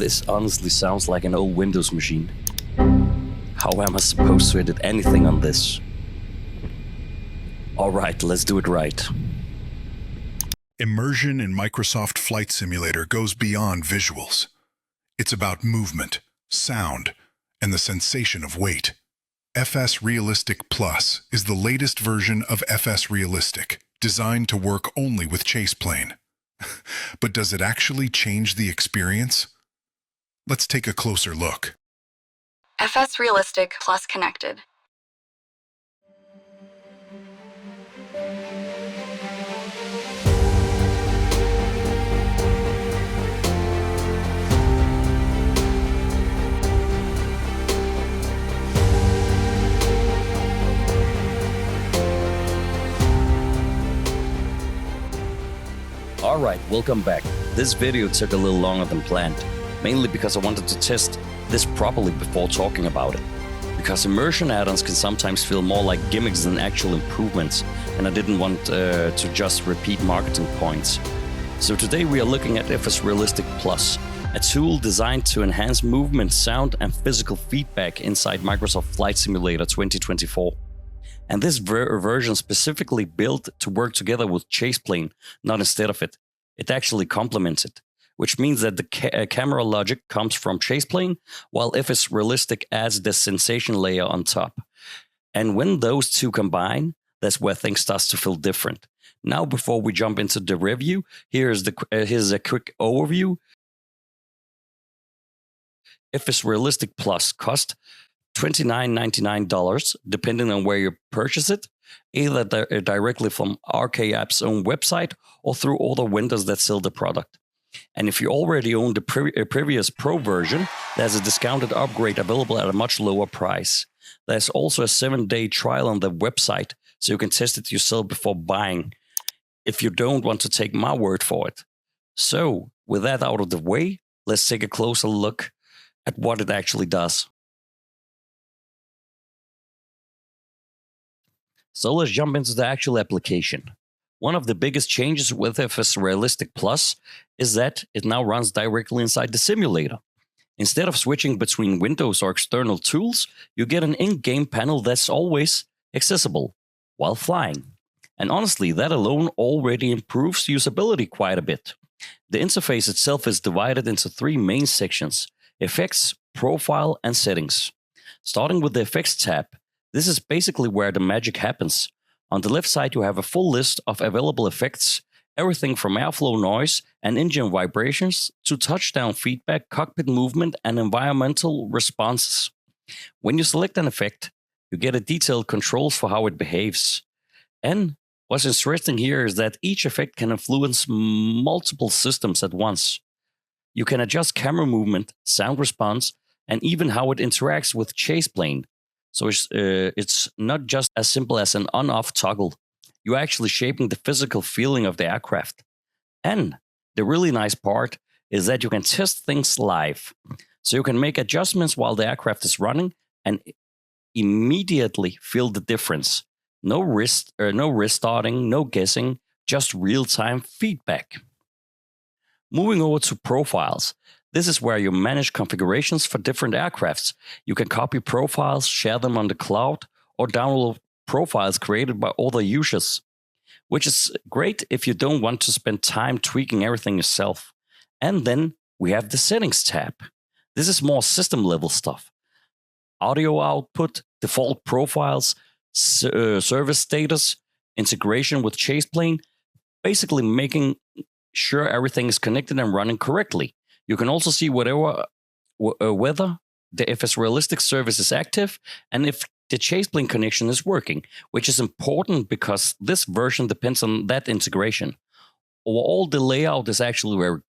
This honestly sounds like an old Windows machine. How am I supposed to edit anything on this? Alright, let's do it right. Immersion in Microsoft Flight Simulator goes beyond visuals. It's about movement, sound, and the sensation of weight. FSRealistic PLUS is the latest version of FSRealistic, designed to work only with ChasePlane. But does it actually change the experience? Let's take a closer look. FSRealistic PLUS connected. Alright, welcome back. This video took a little longer than planned, mainly because I wanted to test this properly before talking about it. Because immersion add-ons can sometimes feel more like gimmicks than actual improvements, and I didn't want to just repeat marketing points. So today we are looking at FSRealistic PLUS, a tool designed to enhance movement, sound and physical feedback inside Microsoft Flight Simulator 2024. And this version specifically built to work together with ChasePlane, not instead of it. It actually complements it, which means that the camera logic comes from ChasePlane, while FSRealistic adds the sensation layer on top. And when those two combine, that's where things start to feel different. Now, before we jump into the review, here's a quick overview. FSRealistic PLUS cost $29.99, depending on where you purchase it, either directly from RKApp's own website or through other vendors that sell the product. And if you already own the previous Pro version, there's a discounted upgrade available at a much lower price. There's also a 7-day trial on the website, so you can test it yourself before buying, if you don't want to take my word for it. So, with that out of the way, let's take a closer look at what it actually does. So let's jump into the actual application. One of the biggest changes with FSRealistic PLUS is that it now runs directly inside the simulator. Instead of switching between windows or external tools, you get an in-game panel that's always accessible while flying. And honestly, that alone already improves usability quite a bit. The interface itself is divided into 3 main sections: Effects, Profile, and Settings. Starting with the Effects tab, this is basically where the magic happens. On the left side, you have a full list of available effects, everything from airflow noise and engine vibrations to touchdown feedback, cockpit movement, and environmental responses. When you select an effect, you get a detailed controls for how it behaves. And what's interesting here is that each effect can influence multiple systems at once. You can adjust camera movement, sound response, and even how it interacts with ChasePlane. So it's not just as simple as an on-off toggle. You're actually shaping the physical feeling of the aircraft. And the really nice part is that you can test things live. So you can make adjustments while the aircraft is running and immediately feel the difference. No restarting, no guessing, just real-time feedback. Moving over to profiles. This is where you manage configurations for different aircrafts. You can copy profiles, share them on the cloud, or download profiles created by other users, which is great if you don't want to spend time tweaking everything yourself. And then we have the Settings tab. This is more system-level stuff. Audio output, default profiles, service status, integration with ChasePlane, basically making sure everything is connected and running correctly. You can also see whether the FSRealistic service is active and if the ChasePlane connection is working, which is important because this version depends on that integration. Overall, the layout is actually very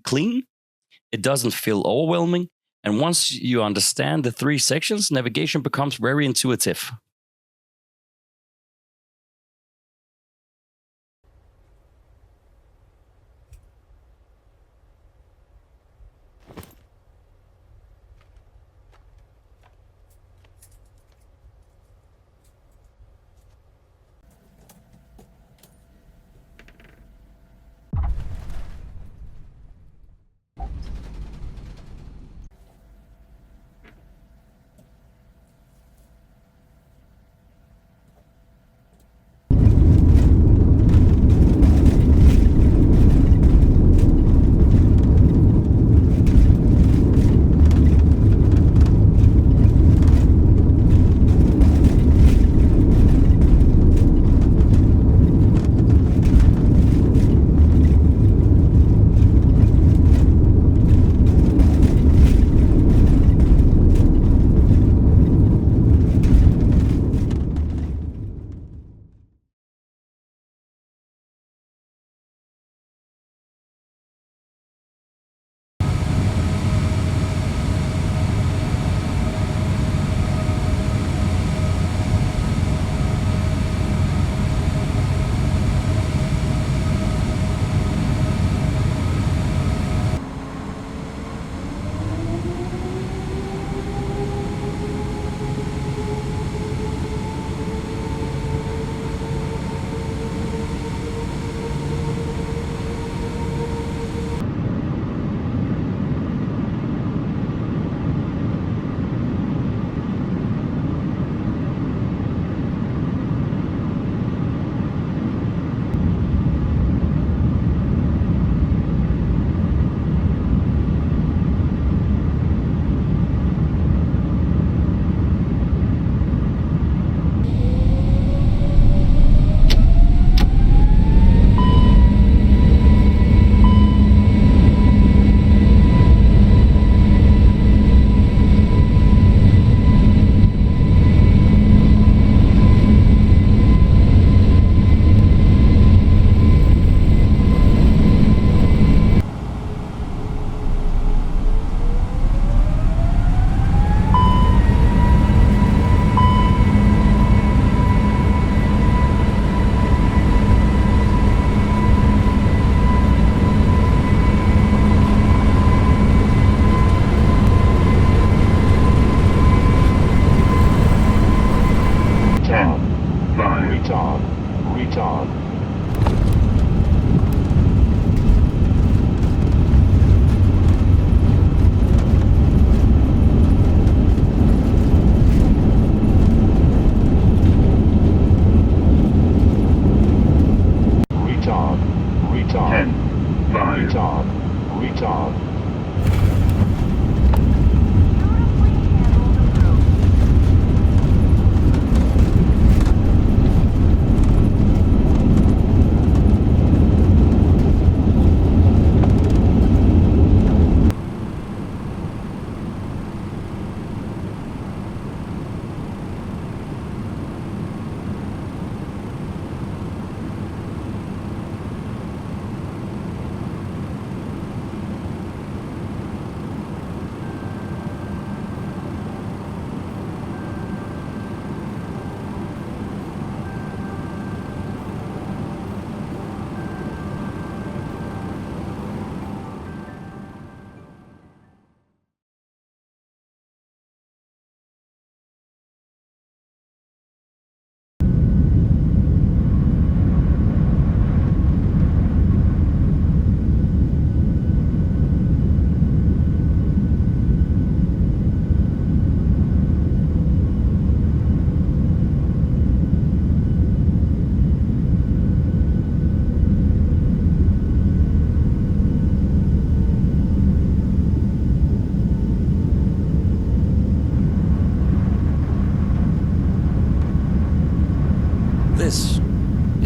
clean. It doesn't feel overwhelming. And once you understand the 3 sections, navigation becomes very intuitive.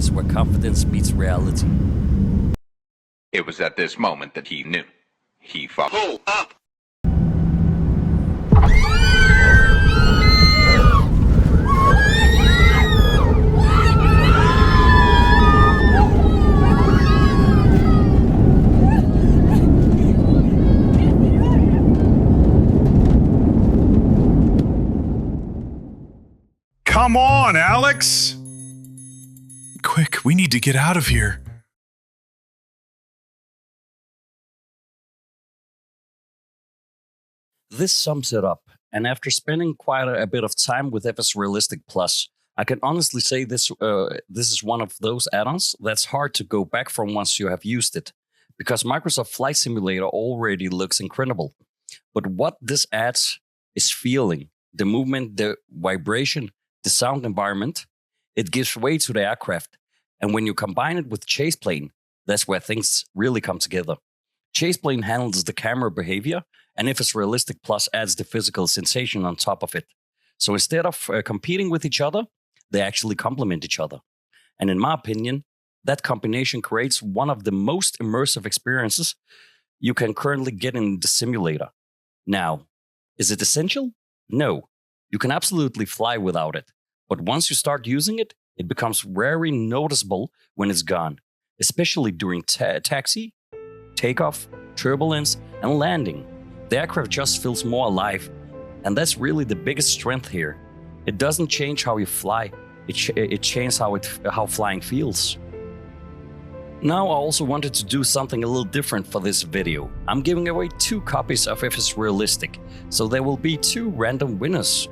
is where confidence meets reality. It was at this moment that he knew. He followed. Pull up! Come on, Alex! Quick, we need to get out of here. This sums it up, and after spending quite a bit of time with FSRealistic PLUS, I can honestly say this is one of those add-ons that's hard to go back from once you have used it, because Microsoft Flight Simulator already looks incredible. But what this adds is feeling, the movement, the vibration, the sound environment. It gives way to the aircraft, and when you combine it with ChasePlane, that's where things really come together. ChasePlane handles the camera behavior, and FSRealistic PLUS adds the physical sensation on top of it. So instead of competing with each other, they actually complement each other. And in my opinion, that combination creates one of the most immersive experiences you can currently get in the simulator. Now, is it essential? No. You can absolutely fly without it. But once you start using it, it becomes very noticeable when it's gone, especially during taxi, takeoff, turbulence, and landing. The aircraft just feels more alive, and that's really the biggest strength here. It doesn't change how you fly, it changes how flying feels. Now I also wanted to do something a little different for this video. I'm giving away 2 copies of FSRealistic, so there will be 2 random winners.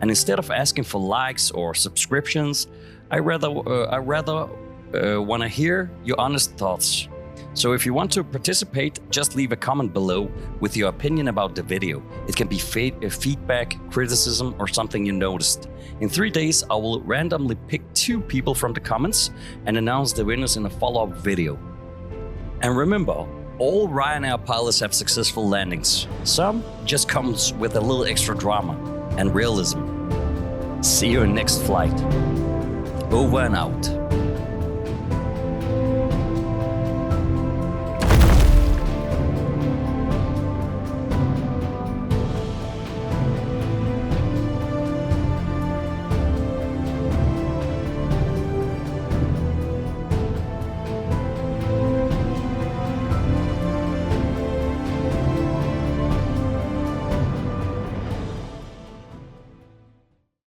And instead of asking for likes or subscriptions, I rather want to hear your honest thoughts. So if you want to participate, just leave a comment below with your opinion about the video. It can be feedback, criticism, or something you noticed. In 3 days, I will randomly pick 2 people from the comments and announce the winners in a follow-up video. And remember, all Ryanair pilots have successful landings. Some just comes with a little extra drama and realism. See you in next flight. Over and out.